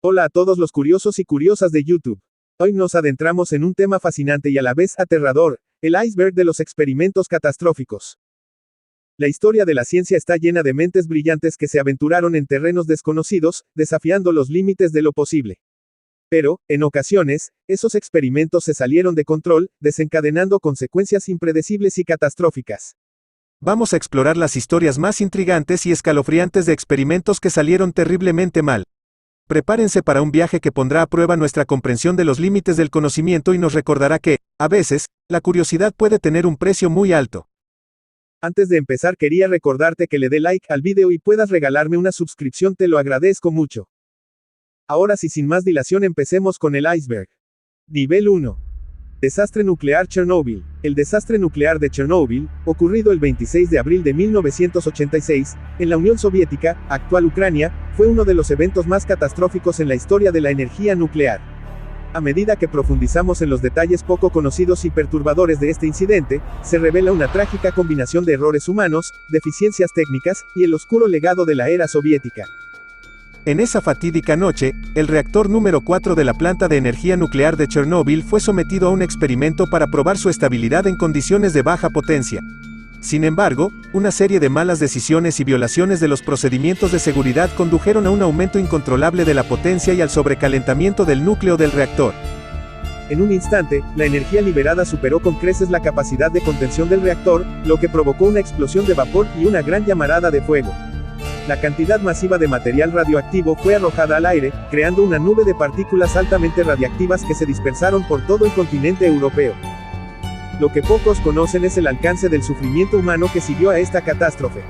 Hola a todos los curiosos y curiosas de YouTube. Hoy nos adentramos en un tema fascinante y a la vez aterrador, el iceberg de los experimentos catastróficos. La historia de la ciencia está llena de mentes brillantes que se aventuraron en terrenos desconocidos, desafiando los límites de lo posible. Pero, en ocasiones, esos experimentos se salieron de control, desencadenando consecuencias impredecibles y catastróficas. Vamos a explorar las historias más intrigantes y escalofriantes de experimentos que salieron terriblemente mal. Prepárense para un viaje que pondrá a prueba nuestra comprensión de los límites del conocimiento y nos recordará que, a veces, la curiosidad puede tener un precio muy alto. Antes de empezar quería recordarte que le dé like al video y puedas regalarme una suscripción, te lo agradezco mucho. Ahora sí, sin más dilación, empecemos con el iceberg. Nivel 1. Desastre nuclear Chernóbil. El desastre nuclear de Chernóbil, ocurrido el 26 de abril de 1986, en la Unión Soviética, actual Ucrania, fue uno de los eventos más catastróficos en la historia de la energía nuclear. A medida que profundizamos en los detalles poco conocidos y perturbadores de este incidente, se revela una trágica combinación de errores humanos, deficiencias técnicas, y el oscuro legado de la era soviética. En esa fatídica noche, el reactor número 4 de la planta de energía nuclear de Chernóbil fue sometido a un experimento para probar su estabilidad en condiciones de baja potencia. Sin embargo, una serie de malas decisiones y violaciones de los procedimientos de seguridad condujeron a un aumento incontrolable de la potencia y al sobrecalentamiento del núcleo del reactor. En un instante, la energía liberada superó con creces la capacidad de contención del reactor, lo que provocó una explosión de vapor y una gran llamarada de fuego. La cantidad masiva de material radioactivo fue arrojada al aire, creando una nube de partículas altamente radiactivas que se dispersaron por todo el continente europeo. Lo que pocos conocen es el alcance del sufrimiento humano que siguió a esta catástrofe.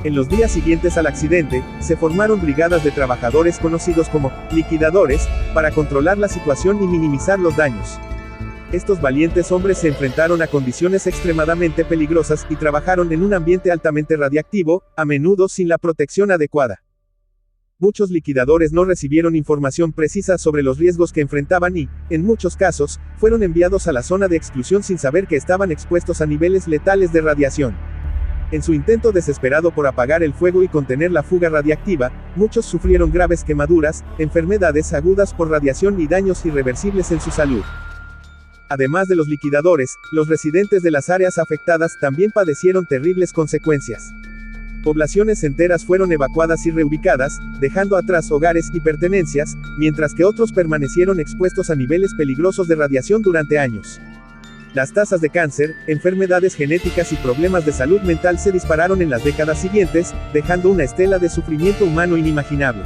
En los días siguientes al accidente, se formaron brigadas de trabajadores conocidos como liquidadores, para controlar la situación y minimizar los daños. Estos valientes hombres se enfrentaron a condiciones extremadamente peligrosas y trabajaron en un ambiente altamente radiactivo, a menudo sin la protección adecuada. Muchos liquidadores no recibieron información precisa sobre los riesgos que enfrentaban y, en muchos casos, fueron enviados a la zona de exclusión sin saber que estaban expuestos a niveles letales de radiación. En su intento desesperado por apagar el fuego y contener la fuga radiactiva, muchos sufrieron graves quemaduras, enfermedades agudas por radiación y daños irreversibles en su salud. Además de los liquidadores, los residentes de las áreas afectadas también padecieron terribles consecuencias. Poblaciones enteras fueron evacuadas y reubicadas, dejando atrás hogares y pertenencias, mientras que otros permanecieron expuestos a niveles peligrosos de radiación durante años. Las tasas de cáncer, enfermedades genéticas y problemas de salud mental se dispararon en las décadas siguientes, dejando una estela de sufrimiento humano inimaginable.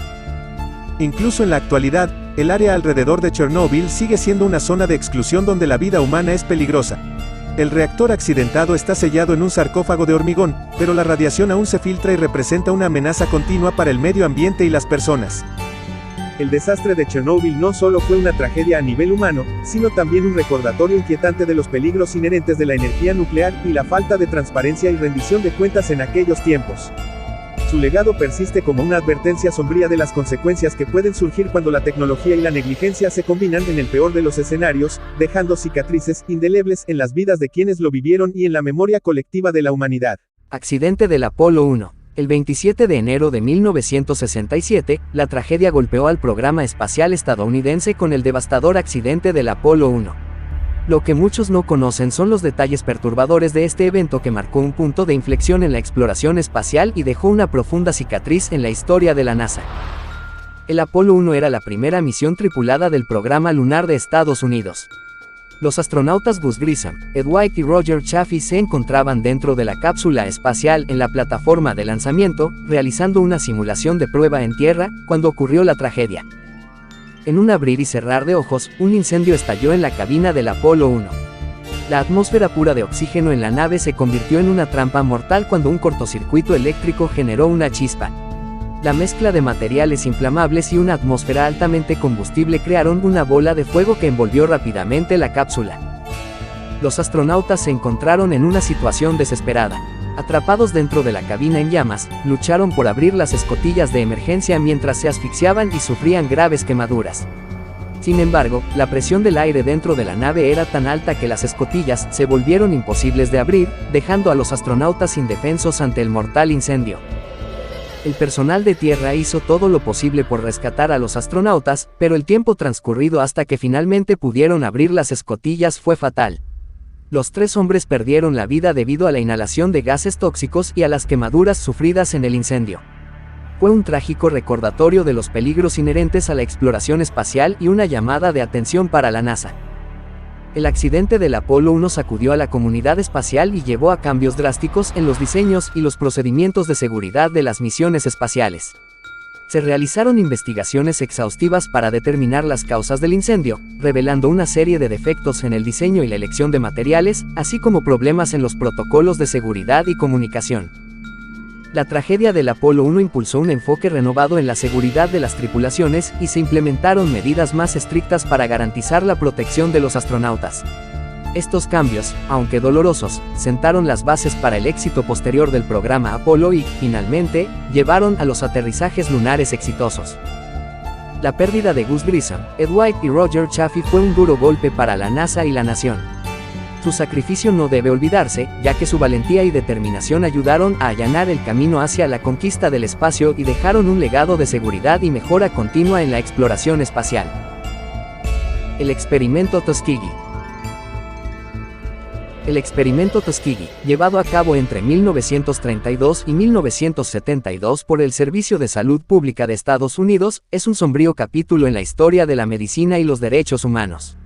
Incluso en la actualidad, el área alrededor de Chernóbil sigue siendo una zona de exclusión donde la vida humana es peligrosa. El reactor accidentado está sellado en un sarcófago de hormigón, pero la radiación aún se filtra y representa una amenaza continua para el medio ambiente y las personas. El desastre de Chernóbil no solo fue una tragedia a nivel humano, sino también un recordatorio inquietante de los peligros inherentes de la energía nuclear y la falta de transparencia y rendición de cuentas en aquellos tiempos. Su legado persiste como una advertencia sombría de las consecuencias que pueden surgir cuando la tecnología y la negligencia se combinan en el peor de los escenarios, dejando cicatrices indelebles en las vidas de quienes lo vivieron y en la memoria colectiva de la humanidad. Accidente del Apolo 1. El 27 de enero de 1967, la tragedia golpeó al programa espacial estadounidense con el devastador accidente del Apolo 1. Lo que muchos no conocen son los detalles perturbadores de este evento que marcó un punto de inflexión en la exploración espacial y dejó una profunda cicatriz en la historia de la NASA. El Apolo 1 era la primera misión tripulada del programa lunar de Estados Unidos. Los astronautas Buzz Grissom, Ed White y Roger Chaffee se encontraban dentro de la cápsula espacial en la plataforma de lanzamiento, realizando una simulación de prueba en tierra, cuando ocurrió la tragedia. En un abrir y cerrar de ojos, un incendio estalló en la cabina del Apolo 1. La atmósfera pura de oxígeno en la nave se convirtió en una trampa mortal cuando un cortocircuito eléctrico generó una chispa. La mezcla de materiales inflamables y una atmósfera altamente combustible crearon una bola de fuego que envolvió rápidamente la cápsula. Los astronautas se encontraron en una situación desesperada. Atrapados dentro de la cabina en llamas, lucharon por abrir las escotillas de emergencia mientras se asfixiaban y sufrían graves quemaduras. Sin embargo, la presión del aire dentro de la nave era tan alta que las escotillas se volvieron imposibles de abrir, dejando a los astronautas indefensos ante el mortal incendio. El personal de tierra hizo todo lo posible por rescatar a los astronautas, pero el tiempo transcurrido hasta que finalmente pudieron abrir las escotillas fue fatal. Los 3 hombres perdieron la vida debido a la inhalación de gases tóxicos y a las quemaduras sufridas en el incendio. Fue un trágico recordatorio de los peligros inherentes a la exploración espacial y una llamada de atención para la NASA. El accidente del Apolo 1 sacudió a la comunidad espacial y llevó a cambios drásticos en los diseños y los procedimientos de seguridad de las misiones espaciales. Se realizaron investigaciones exhaustivas para determinar las causas del incendio, revelando una serie de defectos en el diseño y la elección de materiales, así como problemas en los protocolos de seguridad y comunicación. La tragedia del Apolo 1 impulsó un enfoque renovado en la seguridad de las tripulaciones y se implementaron medidas más estrictas para garantizar la protección de los astronautas. Estos cambios, aunque dolorosos, sentaron las bases para el éxito posterior del programa Apolo y, finalmente, llevaron a los aterrizajes lunares exitosos. La pérdida de Gus Grissom, Ed White y Roger Chaffee fue un duro golpe para la NASA y la nación. Su sacrificio no debe olvidarse, ya que su valentía y determinación ayudaron a allanar el camino hacia la conquista del espacio y dejaron un legado de seguridad y mejora continua en la exploración espacial. El experimento Tuskegee. El experimento Tuskegee, llevado a cabo entre 1932 y 1972 por el Servicio de Salud Pública de Estados Unidos, es un sombrío capítulo en la historia de la medicina y los derechos humanos.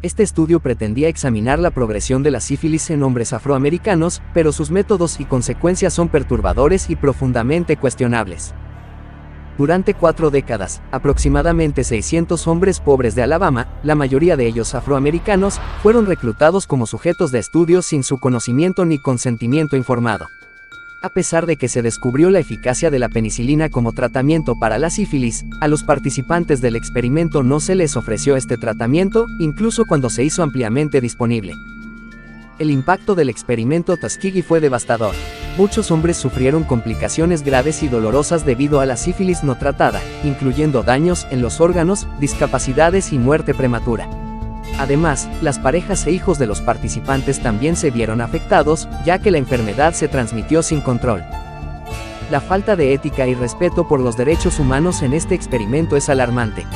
Este estudio pretendía examinar la progresión de la sífilis en hombres afroamericanos, pero sus métodos y consecuencias son perturbadores y profundamente cuestionables. Durante 4 décadas, aproximadamente 600 hombres pobres de Alabama, la mayoría de ellos afroamericanos, fueron reclutados como sujetos de estudio sin su conocimiento ni consentimiento informado. A pesar de que se descubrió la eficacia de la penicilina como tratamiento para la sífilis, a los participantes del experimento no se les ofreció este tratamiento, incluso cuando se hizo ampliamente disponible. El impacto del experimento Tuskegee fue devastador. Muchos hombres sufrieron complicaciones graves y dolorosas debido a la sífilis no tratada, incluyendo daños en los órganos, discapacidades y muerte prematura. Además, las parejas e hijos de los participantes también se vieron afectados, ya que la enfermedad se transmitió sin control. La falta de ética y respeto por los derechos humanos en este experimento es alarmante.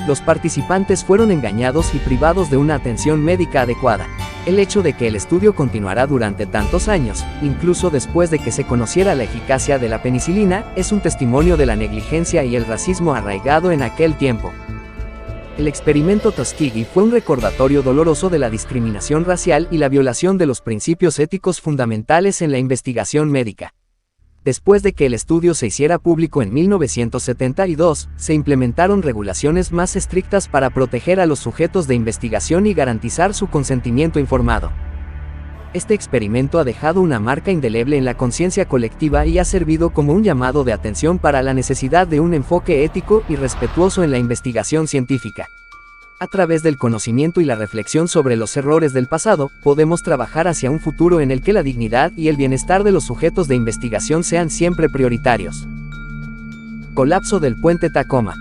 Los participantes fueron engañados y privados de una atención médica adecuada. El hecho de que el estudio continuará durante tantos años, incluso después de que se conociera la eficacia de la penicilina, es un testimonio de la negligencia y el racismo arraigado en aquel tiempo. El experimento Tuskegee fue un recordatorio doloroso de la discriminación racial y la violación de los principios éticos fundamentales en la investigación médica. Después de que el estudio se hiciera público en 1972, se implementaron regulaciones más estrictas para proteger a los sujetos de investigación y garantizar su consentimiento informado. Este experimento ha dejado una marca indeleble en la conciencia colectiva y ha servido como un llamado de atención para la necesidad de un enfoque ético y respetuoso en la investigación científica. A través del conocimiento y la reflexión sobre los errores del pasado, podemos trabajar hacia un futuro en el que la dignidad y el bienestar de los sujetos de investigación sean siempre prioritarios. Colapso del puente Tacoma.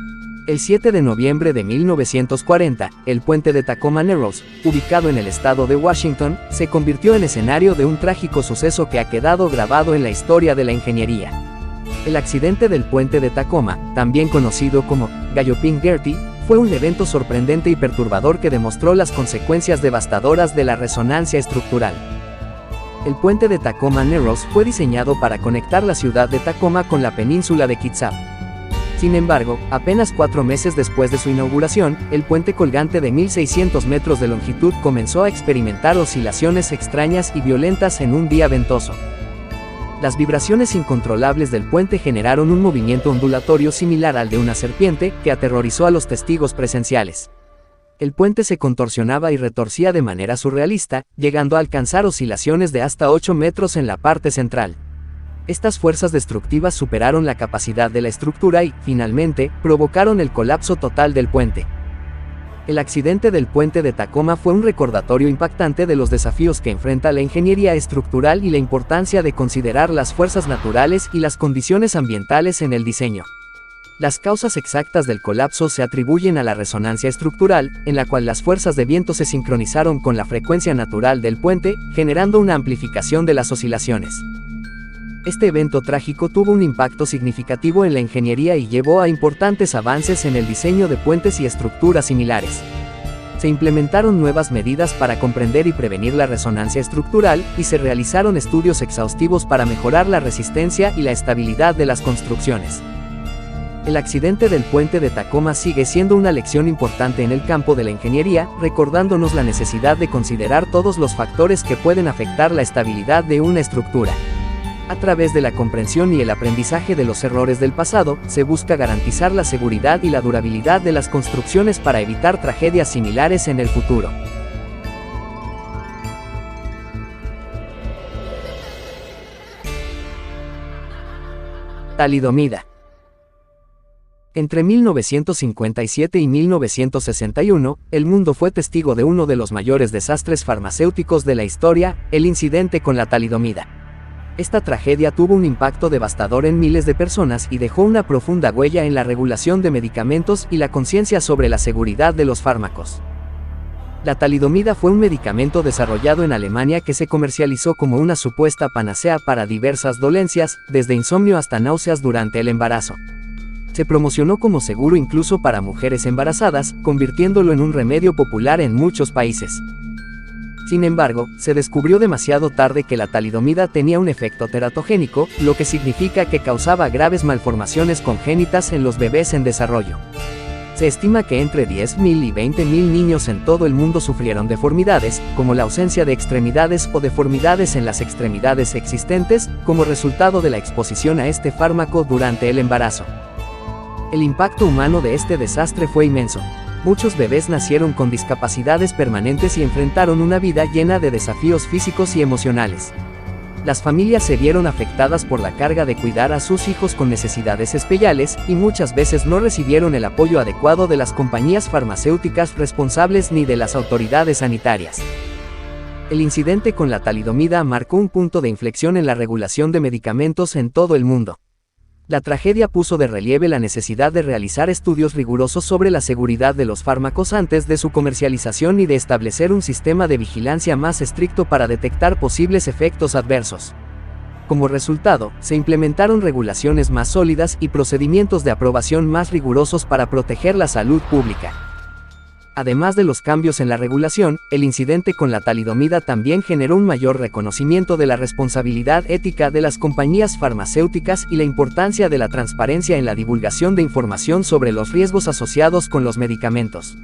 El 7 de noviembre de 1940, el puente de Tacoma Narrows, ubicado en el estado de Washington, se convirtió en escenario de un trágico suceso que ha quedado grabado en la historia de la ingeniería. El accidente del puente de Tacoma, también conocido como Galloping Gertie, fue un evento sorprendente y perturbador que demostró las consecuencias devastadoras de la resonancia estructural. El puente de Tacoma Narrows fue diseñado para conectar la ciudad de Tacoma con la península de Kitsap. Sin embargo, apenas 4 meses después de su inauguración, el puente colgante de 1.600 metros de longitud comenzó a experimentar oscilaciones extrañas y violentas en un día ventoso. Las vibraciones incontrolables del puente generaron un movimiento ondulatorio similar al de una serpiente, que aterrorizó a los testigos presenciales. El puente se contorsionaba y retorcía de manera surrealista, llegando a alcanzar oscilaciones de hasta 8 metros en la parte central. Estas fuerzas destructivas superaron la capacidad de la estructura y, finalmente, provocaron el colapso total del puente. El accidente del puente de Tacoma fue un recordatorio impactante de los desafíos que enfrenta la ingeniería estructural y la importancia de considerar las fuerzas naturales y las condiciones ambientales en el diseño. Las causas exactas del colapso se atribuyen a la resonancia estructural, en la cual las fuerzas de viento se sincronizaron con la frecuencia natural del puente, generando una amplificación de las oscilaciones. Este evento trágico tuvo un impacto significativo en la ingeniería y llevó a importantes avances en el diseño de puentes y estructuras similares. Se implementaron nuevas medidas para comprender y prevenir la resonancia estructural, y se realizaron estudios exhaustivos para mejorar la resistencia y la estabilidad de las construcciones. El accidente del puente de Tacoma sigue siendo una lección importante en el campo de la ingeniería, recordándonos la necesidad de considerar todos los factores que pueden afectar la estabilidad de una estructura. A través de la comprensión y el aprendizaje de los errores del pasado, se busca garantizar la seguridad y la durabilidad de las construcciones para evitar tragedias similares en el futuro. Talidomida. Entre 1957 y 1961, el mundo fue testigo de uno de los mayores desastres farmacéuticos de la historia, el incidente con la talidomida. Esta tragedia tuvo un impacto devastador en miles de personas y dejó una profunda huella en la regulación de medicamentos y la conciencia sobre la seguridad de los fármacos. La talidomida fue un medicamento desarrollado en Alemania que se comercializó como una supuesta panacea para diversas dolencias, desde insomnio hasta náuseas durante el embarazo. Se promocionó como seguro incluso para mujeres embarazadas, convirtiéndolo en un remedio popular en muchos países. Sin embargo, se descubrió demasiado tarde que la talidomida tenía un efecto teratogénico, lo que significa que causaba graves malformaciones congénitas en los bebés en desarrollo. Se estima que entre 10.000 y 20.000 niños en todo el mundo sufrieron deformidades, como la ausencia de extremidades o deformidades en las extremidades existentes, como resultado de la exposición a este fármaco durante el embarazo. El impacto humano de este desastre fue inmenso. Muchos bebés nacieron con discapacidades permanentes y enfrentaron una vida llena de desafíos físicos y emocionales. Las familias se vieron afectadas por la carga de cuidar a sus hijos con necesidades especiales, y muchas veces no recibieron el apoyo adecuado de las compañías farmacéuticas responsables ni de las autoridades sanitarias. El incidente con la talidomida marcó un punto de inflexión en la regulación de medicamentos en todo el mundo. La tragedia puso de relieve la necesidad de realizar estudios rigurosos sobre la seguridad de los fármacos antes de su comercialización y de establecer un sistema de vigilancia más estricto para detectar posibles efectos adversos. Como resultado, se implementaron regulaciones más sólidas y procedimientos de aprobación más rigurosos para proteger la salud pública. Además de los cambios en la regulación, el incidente con la talidomida también generó un mayor reconocimiento de la responsabilidad ética de las compañías farmacéuticas y la importancia de la transparencia en la divulgación de información sobre los riesgos asociados con los medicamentos.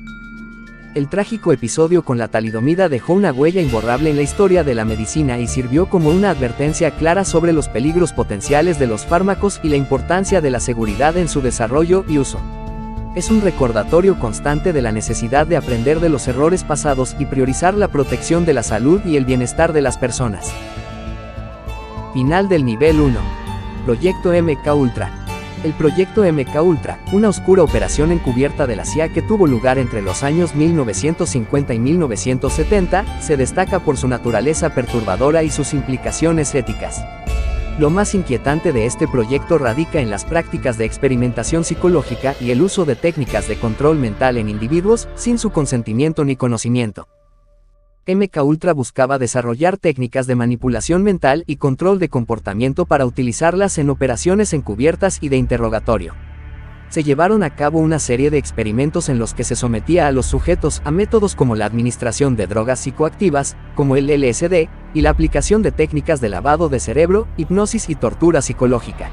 El trágico episodio con la talidomida dejó una huella imborrable en la historia de la medicina y sirvió como una advertencia clara sobre los peligros potenciales de los fármacos y la importancia de la seguridad en su desarrollo y uso. Es un recordatorio constante de la necesidad de aprender de los errores pasados y priorizar la protección de la salud y el bienestar de las personas. Final del nivel 1. Proyecto MK Ultra. El proyecto MK Ultra, una oscura operación encubierta de la CIA que tuvo lugar entre los años 1950 y 1970, se destaca por su naturaleza perturbadora y sus implicaciones éticas. Lo más inquietante de este proyecto radica en las prácticas de experimentación psicológica y el uso de técnicas de control mental en individuos, sin su consentimiento ni conocimiento. MK Ultra buscaba desarrollar técnicas de manipulación mental y control de comportamiento para utilizarlas en operaciones encubiertas y de interrogatorio. Se llevaron a cabo una serie de experimentos en los que se sometía a los sujetos a métodos como la administración de drogas psicoactivas, como el LSD, y la aplicación de técnicas de lavado de cerebro, hipnosis y tortura psicológica.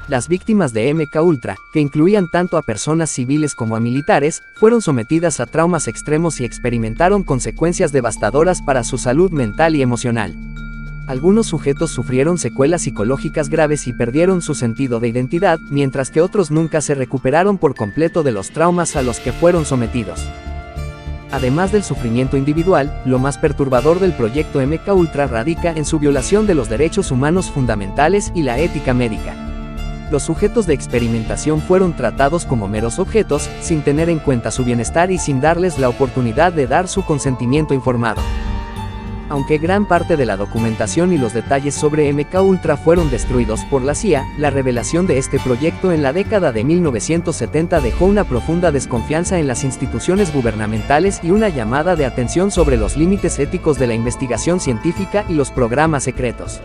Las víctimas de MK Ultra, que incluían tanto a personas civiles como a militares, fueron sometidas a traumas extremos y experimentaron consecuencias devastadoras para su salud mental y emocional. Algunos sujetos sufrieron secuelas psicológicas graves y perdieron su sentido de identidad, mientras que otros nunca se recuperaron por completo de los traumas a los que fueron sometidos. Además del sufrimiento individual, lo más perturbador del proyecto MK Ultra radica en su violación de los derechos humanos fundamentales y la ética médica. Los sujetos de experimentación fueron tratados como meros objetos, sin tener en cuenta su bienestar y sin darles la oportunidad de dar su consentimiento informado. Aunque gran parte de la documentación y los detalles sobre MK Ultra fueron destruidos por la CIA, la revelación de este proyecto en la década de 1970 dejó una profunda desconfianza en las instituciones gubernamentales y una llamada de atención sobre los límites éticos de la investigación científica y los programas secretos.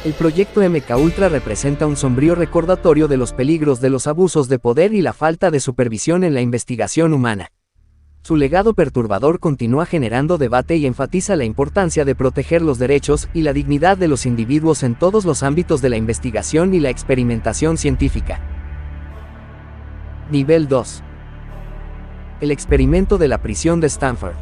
El proyecto MKUltra representa un sombrío recordatorio de los peligros de los abusos de poder y la falta de supervisión en la investigación humana. Su legado perturbador continúa generando debate y enfatiza la importancia de proteger los derechos y la dignidad de los individuos en todos los ámbitos de la investigación y la experimentación científica. Nivel 2. El experimento de la prisión de Stanford.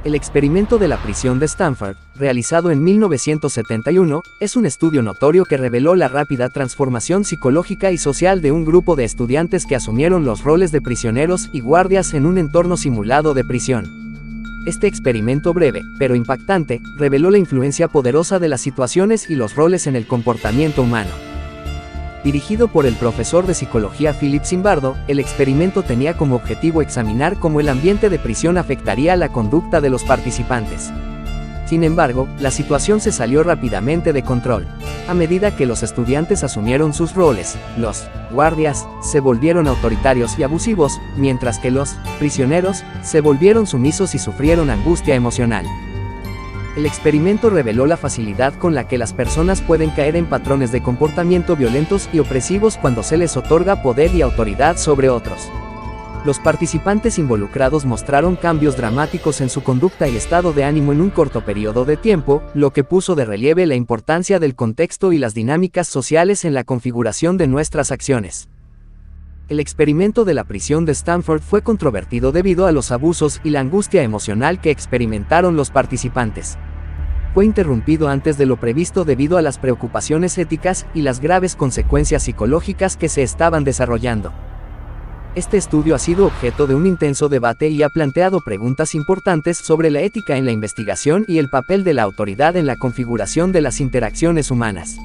El experimento de la prisión de Stanford, realizado en 1971, es un estudio notorio que reveló la rápida transformación psicológica y social de un grupo de estudiantes que asumieron los roles de prisioneros y guardias en un entorno simulado de prisión. Este experimento breve, pero impactante, reveló la influencia poderosa de las situaciones y los roles en el comportamiento humano. Dirigido por el profesor de psicología Philip Zimbardo, el experimento tenía como objetivo examinar cómo el ambiente de prisión afectaría la conducta de los participantes. Sin embargo, la situación se salió rápidamente de control. A medida que los estudiantes asumieron sus roles, los guardias se volvieron autoritarios y abusivos, mientras que los prisioneros se volvieron sumisos y sufrieron angustia emocional. El experimento reveló la facilidad con la que las personas pueden caer en patrones de comportamiento violentos y opresivos cuando se les otorga poder y autoridad sobre otros. Los participantes involucrados mostraron cambios dramáticos en su conducta y estado de ánimo en un corto periodo de tiempo, lo que puso de relieve la importancia del contexto y las dinámicas sociales en la configuración de nuestras acciones. El experimento de la prisión de Stanford fue controvertido debido a los abusos y la angustia emocional que experimentaron los participantes. Fue interrumpido antes de lo previsto debido a las preocupaciones éticas y las graves consecuencias psicológicas que se estaban desarrollando. Este estudio ha sido objeto de un intenso debate y ha planteado preguntas importantes sobre la ética en la investigación y el papel de la autoridad en la configuración de las interacciones humanas.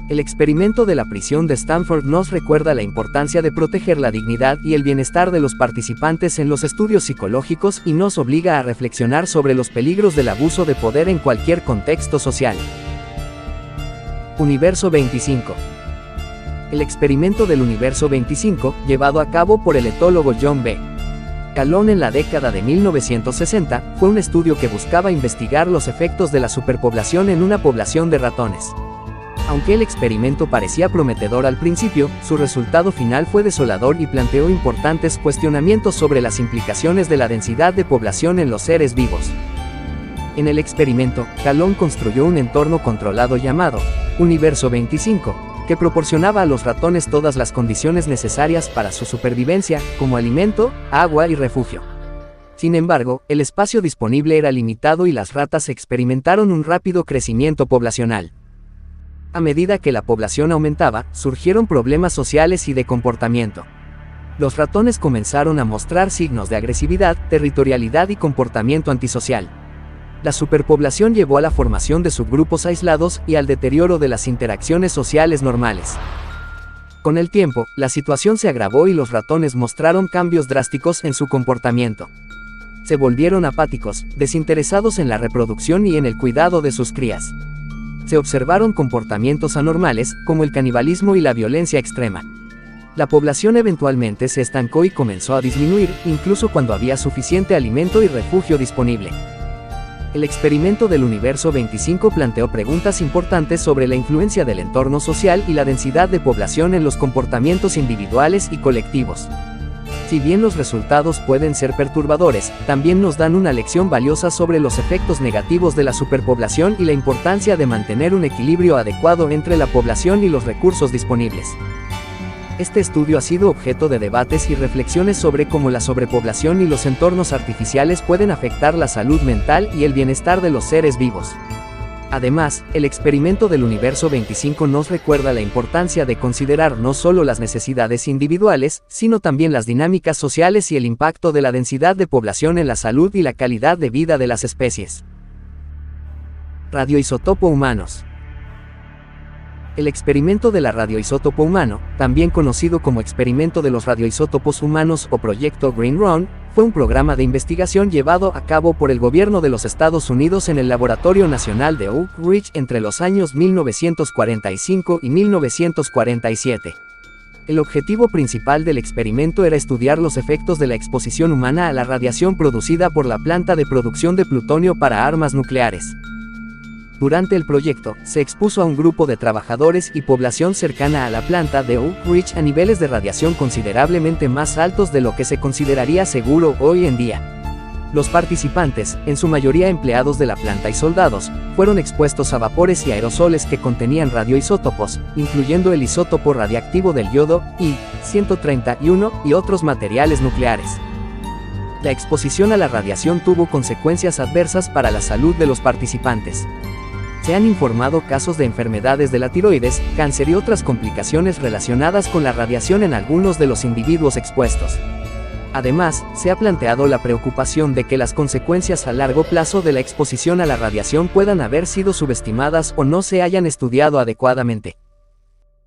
El experimento de la prisión de Stanford nos recuerda la importancia de proteger la dignidad y el bienestar de los participantes en los estudios psicológicos y nos obliga a reflexionar sobre los peligros del abuso de poder en cualquier contexto social. Universo 25. El experimento del Universo 25, llevado a cabo por el etólogo John B. Calhoun en la década de 1960, fue un estudio que buscaba investigar los efectos de la superpoblación en una población de ratones. Aunque el experimento parecía prometedor al principio, su resultado final fue desolador y planteó importantes cuestionamientos sobre las implicaciones de la densidad de población en los seres vivos. En el experimento, Calhoun construyó un entorno controlado llamado Universo 25, que proporcionaba a los ratones todas las condiciones necesarias para su supervivencia, como alimento, agua y refugio. Sin embargo, el espacio disponible era limitado y las ratas experimentaron un rápido crecimiento poblacional. A medida que la población aumentaba, surgieron problemas sociales y de comportamiento. Los ratones comenzaron a mostrar signos de agresividad, territorialidad y comportamiento antisocial. La superpoblación llevó a la formación de subgrupos aislados y al deterioro de las interacciones sociales normales. Con el tiempo, la situación se agravó y los ratones mostraron cambios drásticos en su comportamiento. Se volvieron apáticos, desinteresados en la reproducción y en el cuidado de sus crías. Se observaron comportamientos anormales, como el canibalismo y la violencia extrema. La población eventualmente se estancó y comenzó a disminuir, incluso cuando había suficiente alimento y refugio disponible. El experimento del Universo 25 planteó preguntas importantes sobre la influencia del entorno social y la densidad de población en los comportamientos individuales y colectivos. Si bien los resultados pueden ser perturbadores, también nos dan una lección valiosa sobre los efectos negativos de la superpoblación y la importancia de mantener un equilibrio adecuado entre la población y los recursos disponibles. Este estudio ha sido objeto de debates y reflexiones sobre cómo la sobrepoblación y los entornos artificiales pueden afectar la salud mental y el bienestar de los seres vivos. Además, el experimento del Universo 25 nos recuerda la importancia de considerar no solo las necesidades individuales, sino también las dinámicas sociales y el impacto de la densidad de población en la salud y la calidad de vida de las especies. Radioisótopo humanos. El experimento de la radioisótopo humano, también conocido como experimento de los radioisótopos humanos o proyecto Green Run, fue un programa de investigación llevado a cabo por el gobierno de los Estados Unidos en el Laboratorio Nacional de Oak Ridge entre los años 1945 y 1947. El objetivo principal del experimento era estudiar los efectos de la exposición humana a la radiación producida por la planta de producción de plutonio para armas nucleares. Durante el proyecto, se expuso a un grupo de trabajadores y población cercana a la planta de Oak Ridge a niveles de radiación considerablemente más altos de lo que se consideraría seguro hoy en día. Los participantes, en su mayoría empleados de la planta y soldados, fueron expuestos a vapores y aerosoles que contenían radioisótopos, incluyendo el isótopo radiactivo del yodo, I-131, y otros materiales nucleares. La exposición a la radiación tuvo consecuencias adversas para la salud de los participantes. Se han informado casos de enfermedades de la tiroides, cáncer y otras complicaciones relacionadas con la radiación en algunos de los individuos expuestos. Además, se ha planteado la preocupación de que las consecuencias a largo plazo de la exposición a la radiación puedan haber sido subestimadas o no se hayan estudiado adecuadamente.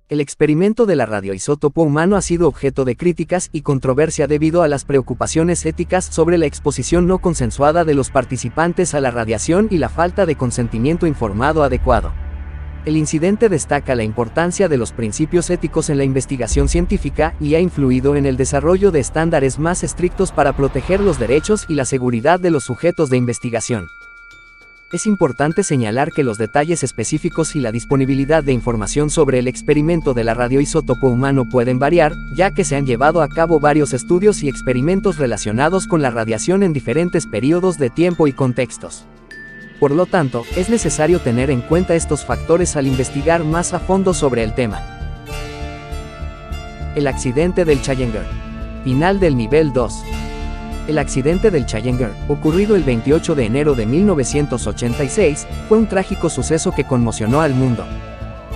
El experimento de la radioisótopo humano ha sido objeto de críticas y controversia debido a las preocupaciones éticas sobre la exposición no consensuada de los participantes a la radiación y la falta de consentimiento informado adecuado. El incidente destaca la importancia de los principios éticos en la investigación científica y ha influido en el desarrollo de estándares más estrictos para proteger los derechos y la seguridad de los sujetos de investigación. Es importante señalar que los detalles específicos y la disponibilidad de información sobre el experimento de la radioisótopo humano pueden variar, ya que se han llevado a cabo varios estudios y experimentos relacionados con la radiación en diferentes periodos de tiempo y contextos. Por lo tanto, es necesario tener en cuenta estos factores al investigar más a fondo sobre el tema. El accidente del Challenger. Final del nivel 2. El accidente del Challenger, ocurrido el 28 de enero de 1986, fue un trágico suceso que conmocionó al mundo.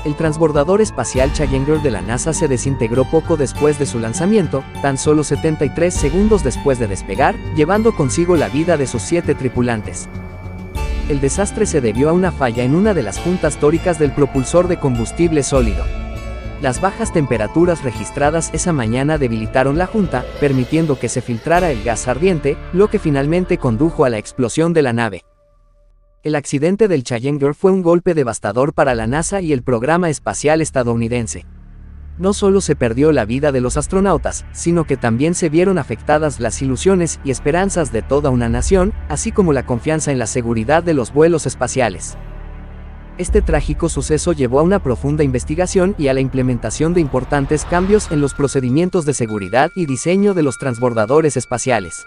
El transbordador espacial Challenger de la NASA se desintegró poco después de su lanzamiento, tan solo 73 segundos después de despegar, llevando consigo la vida de sus 7 tripulantes. El desastre se debió a una falla en una de las juntas tóricas del propulsor de combustible sólido. Las bajas temperaturas registradas esa mañana debilitaron la junta, permitiendo que se filtrara el gas ardiente, lo que finalmente condujo a la explosión de la nave. El accidente del Challenger fue un golpe devastador para la NASA y el programa espacial estadounidense. No solo se perdió la vida de los astronautas, sino que también se vieron afectadas las ilusiones y esperanzas de toda una nación, así como la confianza en la seguridad de los vuelos espaciales. Este trágico suceso llevó a una profunda investigación y a la implementación de importantes cambios en los procedimientos de seguridad y diseño de los transbordadores espaciales.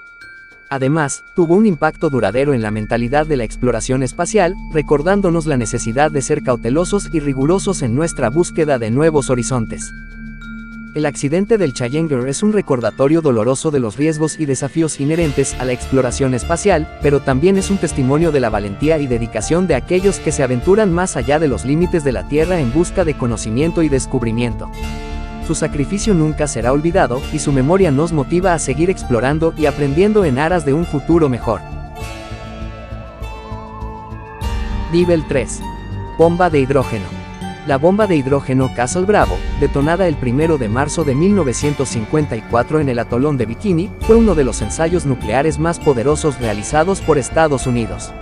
Además, tuvo un impacto duradero en la mentalidad de la exploración espacial, recordándonos la necesidad de ser cautelosos y rigurosos en nuestra búsqueda de nuevos horizontes. El accidente del Challenger es un recordatorio doloroso de los riesgos y desafíos inherentes a la exploración espacial, pero también es un testimonio de la valentía y dedicación de aquellos que se aventuran más allá de los límites de la Tierra en busca de conocimiento y descubrimiento. Su sacrificio nunca será olvidado, y su memoria nos motiva a seguir explorando y aprendiendo en aras de un futuro mejor. Nivel 3. Bomba de hidrógeno. La bomba de hidrógeno Castle Bravo, detonada el 1 de marzo de 1954 en el atolón de Bikini, fue uno de los ensayos nucleares más poderosos realizados por Estados Unidos.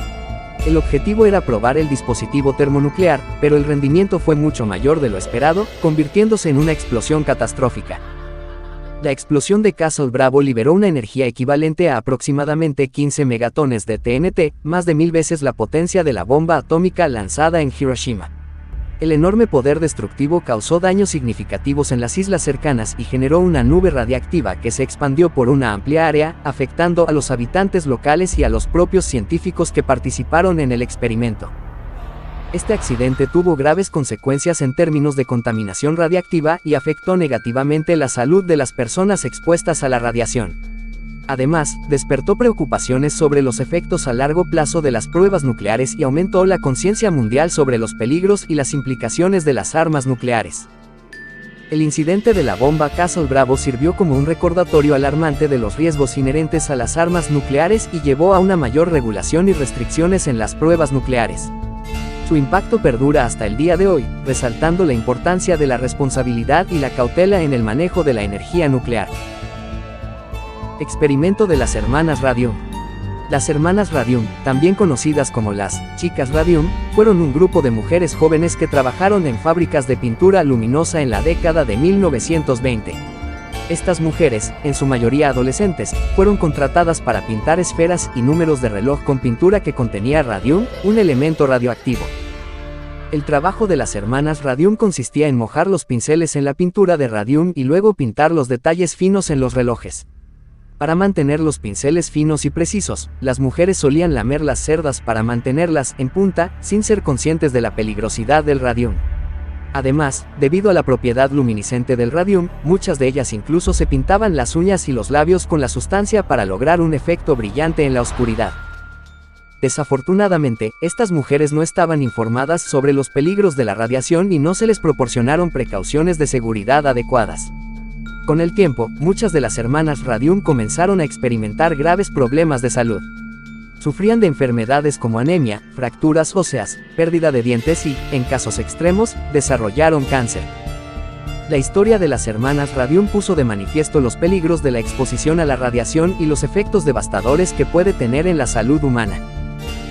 El objetivo era probar el dispositivo termonuclear, pero el rendimiento fue mucho mayor de lo esperado, convirtiéndose en una explosión catastrófica. La explosión de Castle Bravo liberó una energía equivalente a aproximadamente 15 megatones de TNT, más de 1000 veces la potencia de la bomba atómica lanzada en Hiroshima. El enorme poder destructivo causó daños significativos en las islas cercanas y generó una nube radiactiva que se expandió por una amplia área, afectando a los habitantes locales y a los propios científicos que participaron en el experimento. Este accidente tuvo graves consecuencias en términos de contaminación radiactiva y afectó negativamente la salud de las personas expuestas a la radiación. Además, despertó preocupaciones sobre los efectos a largo plazo de las pruebas nucleares y aumentó la conciencia mundial sobre los peligros y las implicaciones de las armas nucleares. El incidente de la bomba Castle Bravo sirvió como un recordatorio alarmante de los riesgos inherentes a las armas nucleares y llevó a una mayor regulación y restricciones en las pruebas nucleares. Su impacto perdura hasta el día de hoy, resaltando la importancia de la responsabilidad y la cautela en el manejo de la energía nuclear. Experimento de las hermanas Radium. Las hermanas Radium, también conocidas como las chicas Radium, fueron un grupo de mujeres jóvenes que trabajaron en fábricas de pintura luminosa en la década de 1920. Estas mujeres, en su mayoría adolescentes, fueron contratadas para pintar esferas y números de reloj con pintura que contenía radium, un elemento radioactivo. El trabajo de las hermanas Radium consistía en mojar los pinceles en la pintura de radium y luego pintar los detalles finos en los relojes. Para mantener los pinceles finos y precisos, las mujeres solían lamer las cerdas para mantenerlas en punta, sin ser conscientes de la peligrosidad del radium. Además, debido a la propiedad luminiscente del radium, muchas de ellas incluso se pintaban las uñas y los labios con la sustancia para lograr un efecto brillante en la oscuridad. Desafortunadamente, estas mujeres no estaban informadas sobre los peligros de la radiación y no se les proporcionaron precauciones de seguridad adecuadas. Con el tiempo, muchas de las hermanas Radium comenzaron a experimentar graves problemas de salud. Sufrían de enfermedades como anemia, fracturas óseas, pérdida de dientes y, en casos extremos, desarrollaron cáncer. La historia de las hermanas Radium puso de manifiesto los peligros de la exposición a la radiación y los efectos devastadores que puede tener en la salud humana.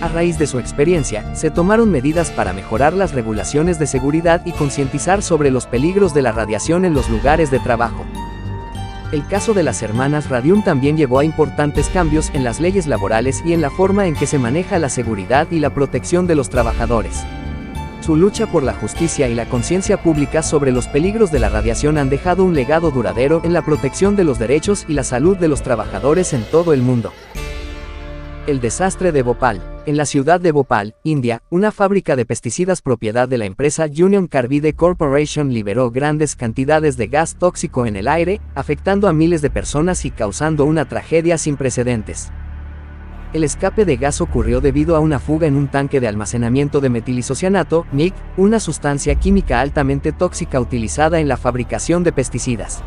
A raíz de su experiencia, se tomaron medidas para mejorar las regulaciones de seguridad y concientizar sobre los peligros de la radiación en los lugares de trabajo. El caso de las hermanas Radium también llevó a importantes cambios en las leyes laborales y en la forma en que se maneja la seguridad y la protección de los trabajadores. Su lucha por la justicia y la conciencia pública sobre los peligros de la radiación han dejado un legado duradero en la protección de los derechos y la salud de los trabajadores en todo el mundo. El desastre de Bhopal. En la ciudad de Bhopal, India, una fábrica de pesticidas propiedad de la empresa Union Carbide Corporation liberó grandes cantidades de gas tóxico en el aire, afectando a miles de personas y causando una tragedia sin precedentes. El escape de gas ocurrió debido a una fuga en un tanque de almacenamiento de metilisocianato, MIC, una sustancia química altamente tóxica utilizada en la fabricación de pesticidas.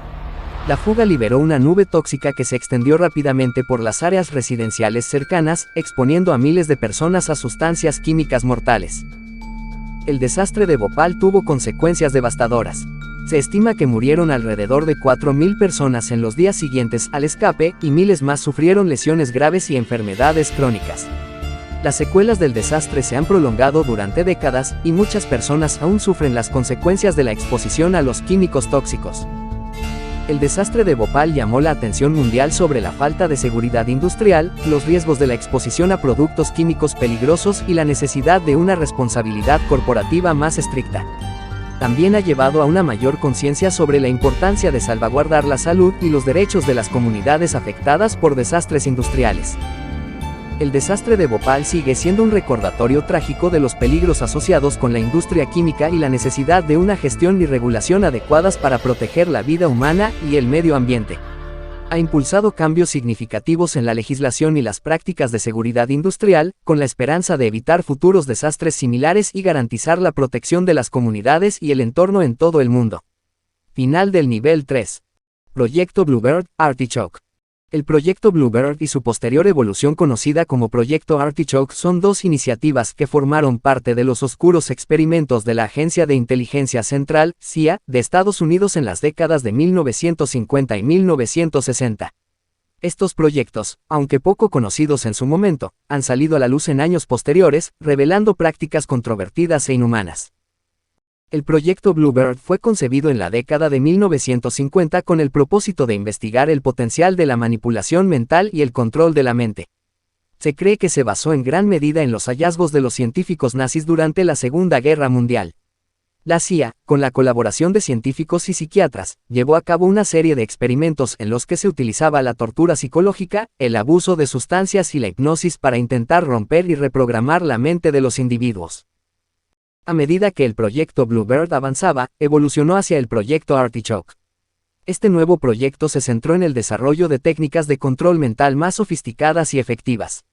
La fuga liberó una nube tóxica que se extendió rápidamente por las áreas residenciales cercanas, exponiendo a miles de personas a sustancias químicas mortales. El desastre de Bhopal tuvo consecuencias devastadoras. Se estima que murieron alrededor de 4.000 personas en los días siguientes al escape, y miles más sufrieron lesiones graves y enfermedades crónicas. Las secuelas del desastre se han prolongado durante décadas, y muchas personas aún sufren las consecuencias de la exposición a los químicos tóxicos. El desastre de Bhopal llamó la atención mundial sobre la falta de seguridad industrial, los riesgos de la exposición a productos químicos peligrosos y la necesidad de una responsabilidad corporativa más estricta. También ha llevado a una mayor conciencia sobre la importancia de salvaguardar la salud y los derechos de las comunidades afectadas por desastres industriales. El desastre de Bhopal sigue siendo un recordatorio trágico de los peligros asociados con la industria química y la necesidad de una gestión y regulación adecuadas para proteger la vida humana y el medio ambiente. Ha impulsado cambios significativos en la legislación y las prácticas de seguridad industrial, con la esperanza de evitar futuros desastres similares y garantizar la protección de las comunidades y el entorno en todo el mundo. Final del nivel 3. Proyecto Bluebird, Artichoke. El Proyecto Bluebird y su posterior evolución conocida como Proyecto Artichoke son dos iniciativas que formaron parte de los oscuros experimentos de la Agencia de Inteligencia Central, CIA, de Estados Unidos en las décadas de 1950 y 1960. Estos proyectos, aunque poco conocidos en su momento, han salido a la luz en años posteriores, revelando prácticas controvertidas e inhumanas. El proyecto Bluebird fue concebido en la década de 1950 con el propósito de investigar el potencial de la manipulación mental y el control de la mente. Se cree que se basó en gran medida en los hallazgos de los científicos nazis durante la Segunda Guerra Mundial. La CIA, con la colaboración de científicos y psiquiatras, llevó a cabo una serie de experimentos en los que se utilizaba la tortura psicológica, el abuso de sustancias y la hipnosis para intentar romper y reprogramar la mente de los individuos. A medida que el proyecto Bluebird avanzaba, evolucionó hacia el proyecto Artichoke. Este nuevo proyecto se centró en el desarrollo de técnicas de control mental más sofisticadas y efectivas.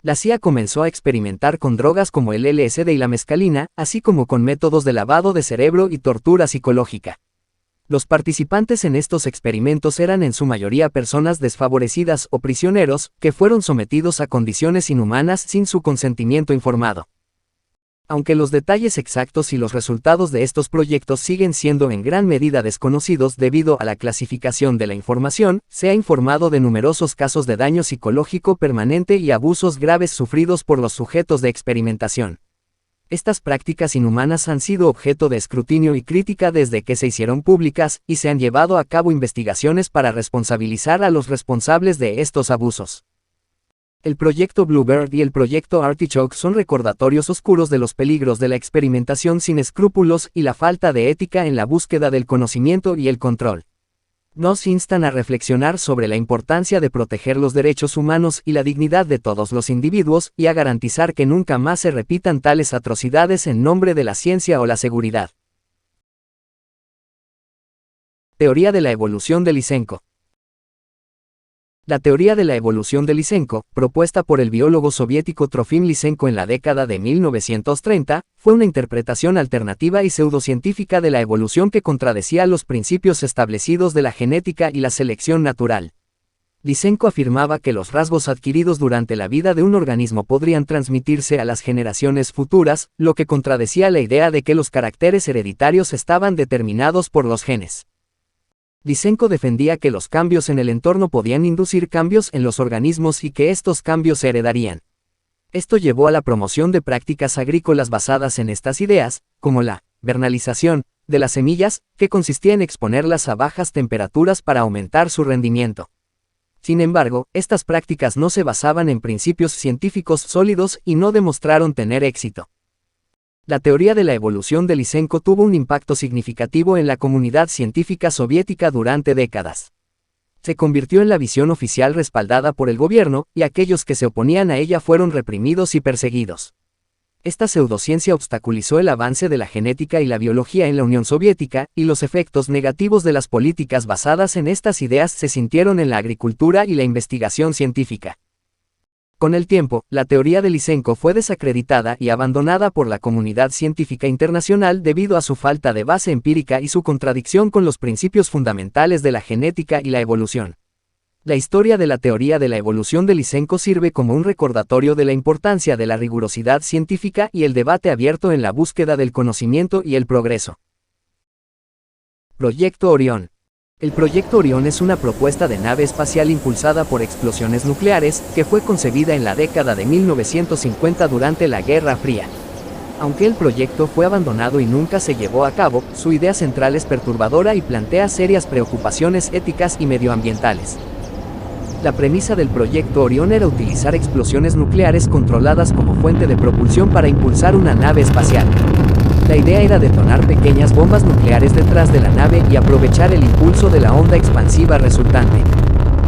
La CIA comenzó a experimentar con drogas como el LSD y la mescalina, así como con métodos de lavado de cerebro y tortura psicológica. Los participantes en estos experimentos eran en su mayoría personas desfavorecidas o prisioneros, que fueron sometidos a condiciones inhumanas sin su consentimiento informado. Aunque los detalles exactos y los resultados de estos proyectos siguen siendo en gran medida desconocidos debido a la clasificación de la información, se ha informado de numerosos casos de daño psicológico permanente y abusos graves sufridos por los sujetos de experimentación. Estas prácticas inhumanas han sido objeto de escrutinio y crítica desde que se hicieron públicas, y se han llevado a cabo investigaciones para responsabilizar a los responsables de estos abusos. El proyecto Bluebird y el proyecto Artichoke son recordatorios oscuros de los peligros de la experimentación sin escrúpulos y la falta de ética en la búsqueda del conocimiento y el control. Nos instan a reflexionar sobre la importancia de proteger los derechos humanos y la dignidad de todos los individuos y a garantizar que nunca más se repitan tales atrocidades en nombre de la ciencia o la seguridad. Teoría de la evolución de Lysenko. La teoría de la evolución de Lysenko, propuesta por el biólogo soviético Trofim Lysenko en la década de 1930, fue una interpretación alternativa y pseudocientífica de la evolución que contradecía los principios establecidos de la genética y la selección natural. Lysenko afirmaba que los rasgos adquiridos durante la vida de un organismo podrían transmitirse a las generaciones futuras, lo que contradecía la idea de que los caracteres hereditarios estaban determinados por los genes. Lysenko defendía que los cambios en el entorno podían inducir cambios en los organismos y que estos cambios se heredarían. Esto llevó a la promoción de prácticas agrícolas basadas en estas ideas, como la vernalización de las semillas, que consistía en exponerlas a bajas temperaturas para aumentar su rendimiento. Sin embargo, estas prácticas no se basaban en principios científicos sólidos y no demostraron tener éxito. La teoría de la evolución de Lysenko tuvo un impacto significativo en la comunidad científica soviética durante décadas. Se convirtió en la visión oficial respaldada por el gobierno, y aquellos que se oponían a ella fueron reprimidos y perseguidos. Esta pseudociencia obstaculizó el avance de la genética y la biología en la Unión Soviética, y los efectos negativos de las políticas basadas en estas ideas se sintieron en la agricultura y la investigación científica. Con el tiempo, la teoría de Lysenko fue desacreditada y abandonada por la comunidad científica internacional debido a su falta de base empírica y su contradicción con los principios fundamentales de la genética y la evolución. La historia de la teoría de la evolución de Lysenko sirve como un recordatorio de la importancia de la rigurosidad científica y el debate abierto en la búsqueda del conocimiento y el progreso. Proyecto Orión. El Proyecto Orión es una propuesta de nave espacial impulsada por explosiones nucleares, que fue concebida en la década de 1950 durante la Guerra Fría. Aunque el proyecto fue abandonado y nunca se llevó a cabo, su idea central es perturbadora y plantea serias preocupaciones éticas y medioambientales. La premisa del Proyecto Orión era utilizar explosiones nucleares controladas como fuente de propulsión para impulsar una nave espacial. La idea era detonar pequeñas bombas nucleares detrás de la nave y aprovechar el impulso de la onda expansiva resultante.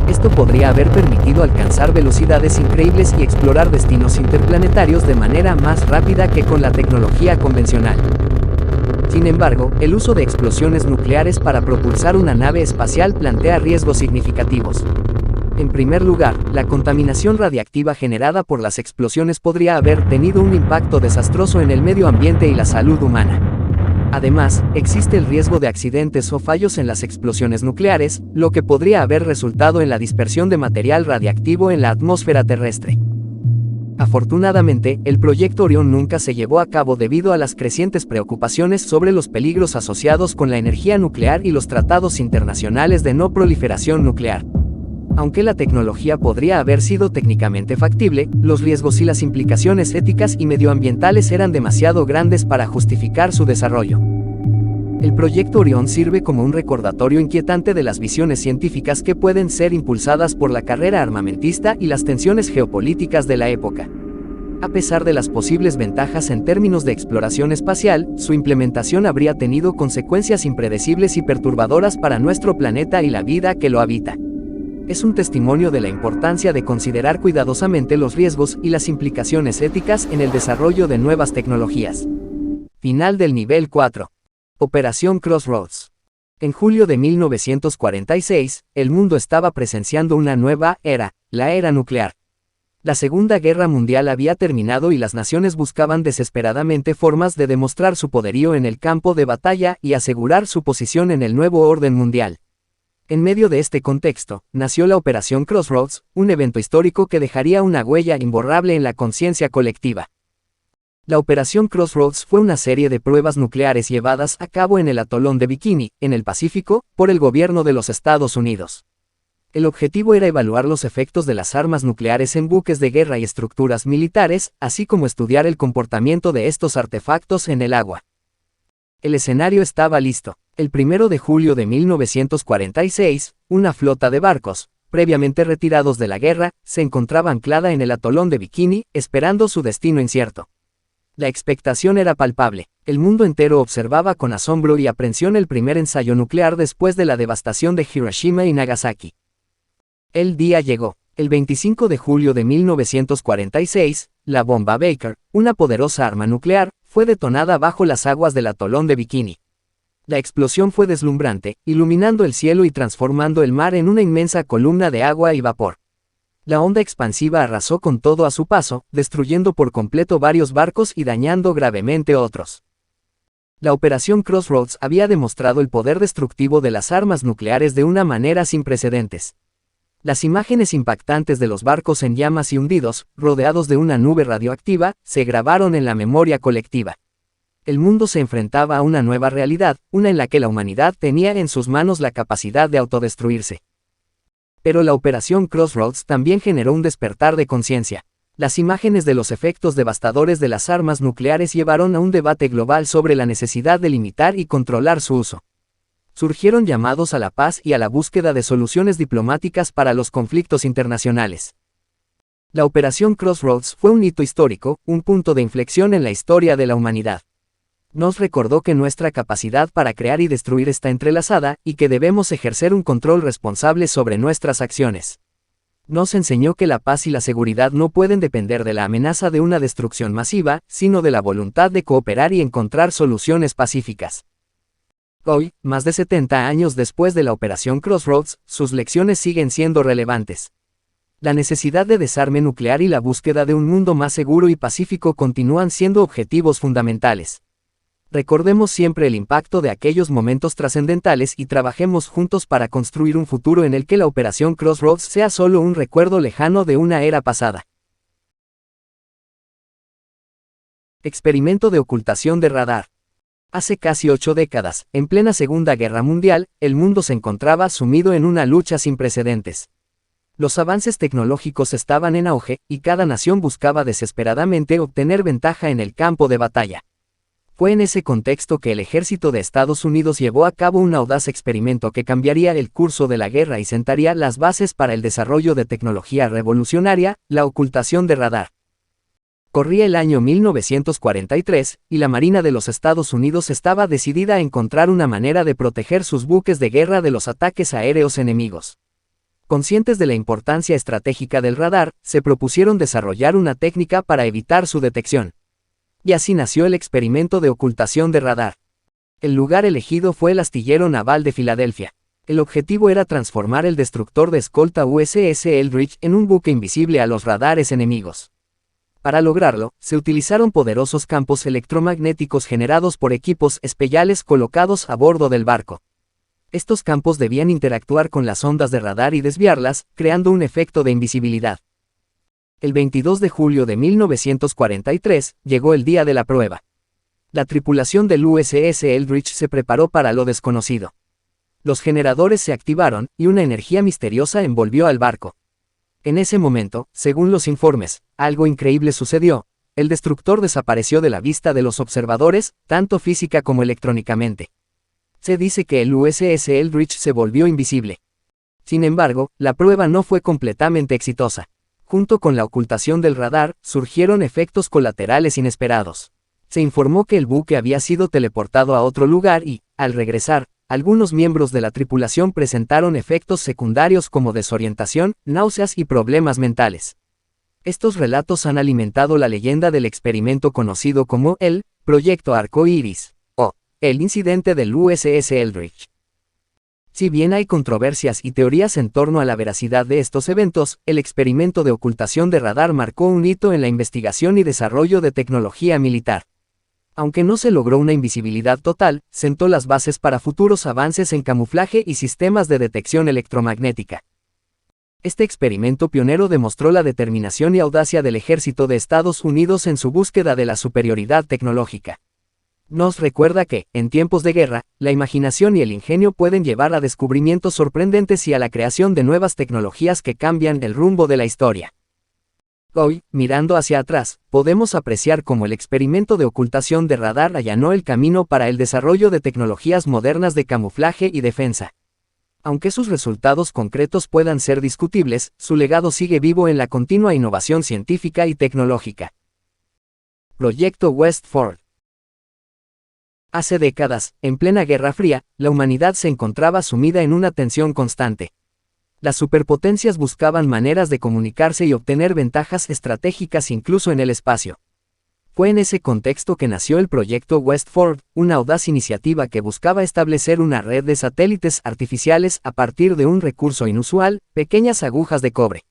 Esto podría haber permitido alcanzar velocidades increíbles y explorar destinos interplanetarios de manera más rápida que con la tecnología convencional. Sin embargo, el uso de explosiones nucleares para propulsar una nave espacial plantea riesgos significativos. En primer lugar, la contaminación radiactiva generada por las explosiones podría haber tenido un impacto desastroso en el medio ambiente y la salud humana. Además, existe el riesgo de accidentes o fallos en las explosiones nucleares, lo que podría haber resultado en la dispersión de material radiactivo en la atmósfera terrestre. Afortunadamente, el Proyecto Orión nunca se llevó a cabo debido a las crecientes preocupaciones sobre los peligros asociados con la energía nuclear y los tratados internacionales de no proliferación nuclear. Aunque la tecnología podría haber sido técnicamente factible, los riesgos y las implicaciones éticas y medioambientales eran demasiado grandes para justificar su desarrollo. El Proyecto Orión sirve como un recordatorio inquietante de las visiones científicas que pueden ser impulsadas por la carrera armamentista y las tensiones geopolíticas de la época. A pesar de las posibles ventajas en términos de exploración espacial, su implementación habría tenido consecuencias impredecibles y perturbadoras para nuestro planeta y la vida que lo habita. Es un testimonio de la importancia de considerar cuidadosamente los riesgos y las implicaciones éticas en el desarrollo de nuevas tecnologías. Final del nivel 4. Operación Crossroads. En julio de 1946, el mundo estaba presenciando una nueva era, la era nuclear. La Segunda Guerra Mundial había terminado y las naciones buscaban desesperadamente formas de demostrar su poderío en el campo de batalla y asegurar su posición en el nuevo orden mundial. En medio de este contexto, nació la Operación Crossroads, un evento histórico que dejaría una huella imborrable en la conciencia colectiva. La Operación Crossroads fue una serie de pruebas nucleares llevadas a cabo en el atolón de Bikini, en el Pacífico, por el gobierno de los Estados Unidos. El objetivo era evaluar los efectos de las armas nucleares en buques de guerra y estructuras militares, así como estudiar el comportamiento de estos artefactos en el agua. El escenario estaba listo. El 1 de julio de 1946, una flota de barcos, previamente retirados de la guerra, se encontraba anclada en el atolón de Bikini, esperando su destino incierto. La expectación era palpable. El mundo entero observaba con asombro y aprensión el primer ensayo nuclear después de la devastación de Hiroshima y Nagasaki. El día llegó. El 25 de julio de 1946, la bomba Baker, una poderosa arma nuclear, fue detonada bajo las aguas del atolón de Bikini. La explosión fue deslumbrante, iluminando el cielo y transformando el mar en una inmensa columna de agua y vapor. La onda expansiva arrasó con todo a su paso, destruyendo por completo varios barcos y dañando gravemente otros. La operación Crossroads había demostrado el poder destructivo de las armas nucleares de una manera sin precedentes. Las imágenes impactantes de los barcos en llamas y hundidos, rodeados de una nube radioactiva, se grabaron en la memoria colectiva. El mundo se enfrentaba a una nueva realidad, una en la que la humanidad tenía en sus manos la capacidad de autodestruirse. Pero la operación Crossroads también generó un despertar de conciencia. Las imágenes de los efectos devastadores de las armas nucleares llevaron a un debate global sobre la necesidad de limitar y controlar su uso. Surgieron llamados a la paz y a la búsqueda de soluciones diplomáticas para los conflictos internacionales. La operación Crossroads fue un hito histórico, un punto de inflexión en la historia de la humanidad. Nos recordó que nuestra capacidad para crear y destruir está entrelazada, y que debemos ejercer un control responsable sobre nuestras acciones. Nos enseñó que la paz y la seguridad no pueden depender de la amenaza de una destrucción masiva, sino de la voluntad de cooperar y encontrar soluciones pacíficas. Hoy, más de 70 años después de la operación Crossroads, sus lecciones siguen siendo relevantes. La necesidad de desarme nuclear y la búsqueda de un mundo más seguro y pacífico continúan siendo objetivos fundamentales. Recordemos siempre el impacto de aquellos momentos trascendentales y trabajemos juntos para construir un futuro en el que la operación Crossroads sea solo un recuerdo lejano de una era pasada. Experimento de ocultación de radar. Hace casi 8 décadas, en plena Segunda Guerra Mundial, el mundo se encontraba sumido en una lucha sin precedentes. Los avances tecnológicos estaban en auge, y cada nación buscaba desesperadamente obtener ventaja en el campo de batalla. Fue en ese contexto que el ejército de Estados Unidos llevó a cabo un audaz experimento que cambiaría el curso de la guerra y sentaría las bases para el desarrollo de tecnología revolucionaria, la ocultación de radar. Corría el año 1943, y la Marina de los Estados Unidos estaba decidida a encontrar una manera de proteger sus buques de guerra de los ataques aéreos enemigos. Conscientes de la importancia estratégica del radar, se propusieron desarrollar una técnica para evitar su detección. Y así nació el experimento de ocultación de radar. El lugar elegido fue el astillero naval de Filadelfia. El objetivo era transformar el destructor de escolta USS Eldridge en un buque invisible a los radares enemigos. Para lograrlo, se utilizaron poderosos campos electromagnéticos generados por equipos especiales colocados a bordo del barco. Estos campos debían interactuar con las ondas de radar y desviarlas, creando un efecto de invisibilidad. El 22 de julio de 1943, llegó el día de la prueba. La tripulación del USS Eldridge se preparó para lo desconocido. Los generadores se activaron, y una energía misteriosa envolvió al barco. En ese momento, según los informes, algo increíble sucedió. El destructor desapareció de la vista de los observadores, tanto física como electrónicamente. Se dice que el USS Eldridge se volvió invisible. Sin embargo, la prueba no fue completamente exitosa. Junto con la ocultación del radar, surgieron efectos colaterales inesperados. Se informó que el buque había sido teleportado a otro lugar y, al regresar, algunos miembros de la tripulación presentaron efectos secundarios como desorientación, náuseas y problemas mentales. Estos relatos han alimentado la leyenda del experimento conocido como el Proyecto Arco Iris, o el incidente del USS Eldridge. Si bien hay controversias y teorías en torno a la veracidad de estos eventos, el experimento de ocultación de radar marcó un hito en la investigación y desarrollo de tecnología militar. Aunque no se logró una invisibilidad total, sentó las bases para futuros avances en camuflaje y sistemas de detección electromagnética. Este experimento pionero demostró la determinación y audacia del ejército de Estados Unidos en su búsqueda de la superioridad tecnológica. Nos recuerda que, en tiempos de guerra, la imaginación y el ingenio pueden llevar a descubrimientos sorprendentes y a la creación de nuevas tecnologías que cambian el rumbo de la historia. Hoy, mirando hacia atrás, podemos apreciar cómo el experimento de ocultación de radar allanó el camino para el desarrollo de tecnologías modernas de camuflaje y defensa. Aunque sus resultados concretos puedan ser discutibles, su legado sigue vivo en la continua innovación científica y tecnológica. Proyecto Westford. Hace décadas, en plena Guerra Fría, la humanidad se encontraba sumida en una tensión constante. Las superpotencias buscaban maneras de comunicarse y obtener ventajas estratégicas incluso en el espacio. Fue en ese contexto que nació el proyecto Westford, una audaz iniciativa que buscaba establecer una red de satélites artificiales a partir de un recurso inusual, pequeñas agujas de cobre.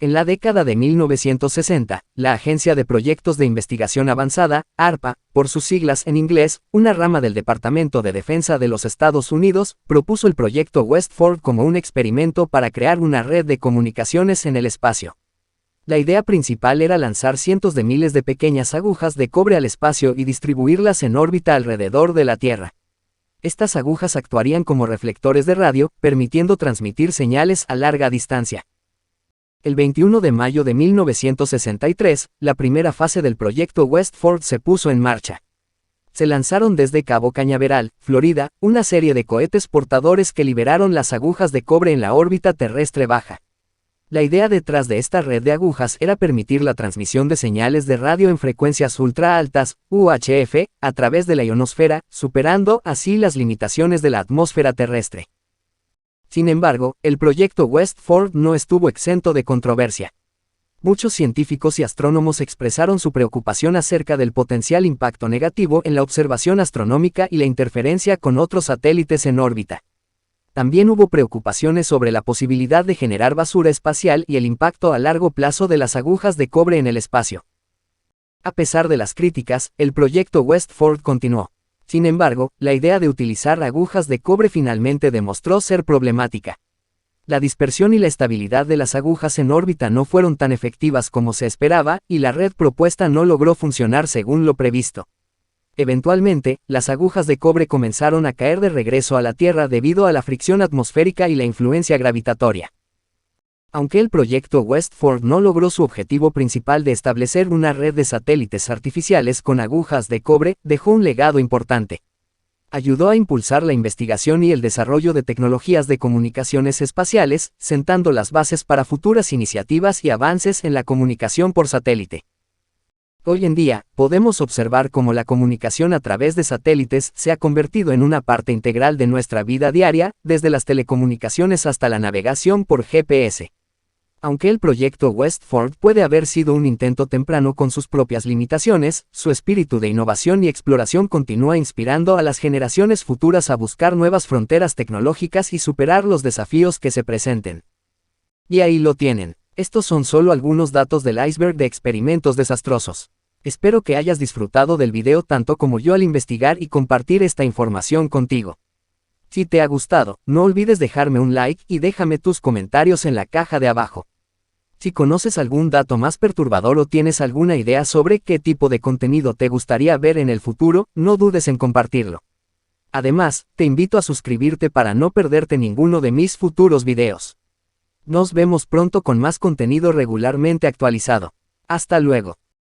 En la década de 1960, la Agencia de Proyectos de Investigación Avanzada, ARPA, por sus siglas en inglés, una rama del Departamento de Defensa de los Estados Unidos, propuso el proyecto Westford como un experimento para crear una red de comunicaciones en el espacio. La idea principal era lanzar cientos de miles de pequeñas agujas de cobre al espacio y distribuirlas en órbita alrededor de la Tierra. Estas agujas actuarían como reflectores de radio, permitiendo transmitir señales a larga distancia. El 21 de mayo de 1963, la primera fase del proyecto Westford se puso en marcha. Se lanzaron desde Cabo Cañaveral, Florida, una serie de cohetes portadores que liberaron las agujas de cobre en la órbita terrestre baja. La idea detrás de esta red de agujas era permitir la transmisión de señales de radio en frecuencias ultra altas, UHF, a través de la ionosfera, superando así las limitaciones de la atmósfera terrestre. Sin embargo, el proyecto Westford no estuvo exento de controversia. Muchos científicos y astrónomos expresaron su preocupación acerca del potencial impacto negativo en la observación astronómica y la interferencia con otros satélites en órbita. También hubo preocupaciones sobre la posibilidad de generar basura espacial y el impacto a largo plazo de las agujas de cobre en el espacio. A pesar de las críticas, el proyecto Westford continuó. Sin embargo, la idea de utilizar agujas de cobre finalmente demostró ser problemática. La dispersión y la estabilidad de las agujas en órbita no fueron tan efectivas como se esperaba, y la red propuesta no logró funcionar según lo previsto. Eventualmente, las agujas de cobre comenzaron a caer de regreso a la Tierra debido a la fricción atmosférica y la influencia gravitatoria. Aunque el proyecto Westford no logró su objetivo principal de establecer una red de satélites artificiales con agujas de cobre, dejó un legado importante. Ayudó a impulsar la investigación y el desarrollo de tecnologías de comunicaciones espaciales, sentando las bases para futuras iniciativas y avances en la comunicación por satélite. Hoy en día, podemos observar cómo la comunicación a través de satélites se ha convertido en una parte integral de nuestra vida diaria, desde las telecomunicaciones hasta la navegación por GPS. Aunque el proyecto Westford puede haber sido un intento temprano con sus propias limitaciones, su espíritu de innovación y exploración continúa inspirando a las generaciones futuras a buscar nuevas fronteras tecnológicas y superar los desafíos que se presenten. Y ahí lo tienen. Estos son solo algunos datos del iceberg de experimentos desastrosos. Espero que hayas disfrutado del video tanto como yo al investigar y compartir esta información contigo. Si te ha gustado, no olvides dejarme un like y déjame tus comentarios en la caja de abajo. Si conoces algún dato más perturbador o tienes alguna idea sobre qué tipo de contenido te gustaría ver en el futuro, no dudes en compartirlo. Además, te invito a suscribirte para no perderte ninguno de mis futuros videos. Nos vemos pronto con más contenido regularmente actualizado. Hasta luego.